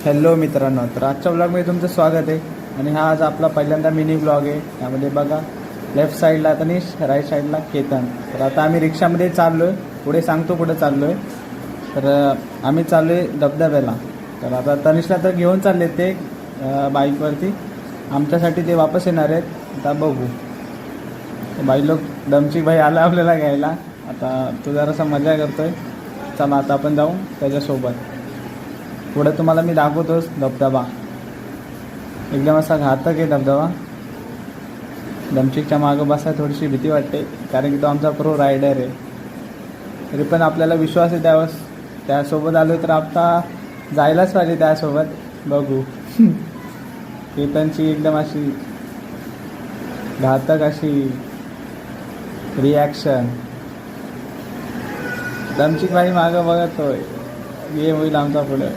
Hello मित्रांनो, तर आजच्या ब्लॉगमध्ये तुमचं स्वागत आहे. आणि हा आज आपला पहिल्यांदा मिनी ब्लॉग आहे. त्यामध्ये बघा, लेफ्ट साईडला तनिष, राईट साईडला केतन. तर आता आम्ही रिक्षामध्ये चाललो आहे. पुढे सांगतो कुठे चाललो आहे. तर आम्ही चाललो आहे धबधब्याला. तर आता तनिषला तर घेऊन चालले ते बाईकवरती. आमच्यासाठी ते वापस येणार आहेत. आता बघू. बाई लोक दमची भाई आला आपल्याला घ्यायला. आता तो जरासा मजा करतोय. चला आता आपण जाऊ त्याच्यासोबत. पुढे तुम्हाला मी दाखवतोच धबधबा. एकदम असा घातक आहे धबधबा. दमचिकच्या मागं बसायला थोडीशी भीती वाटते, कारण की तो आमचा प्रो रायडर आहे. तरी पण आपल्याला विश्वास आहे त्यासोबत आलो तर आता जायलाच पाहिजे त्यासोबत. बघू. केतनची एकदम अशी घातक अशी रिॲक्शन. दमचिक भाई मागं बघतोय, ये होईल आमचा पुढे.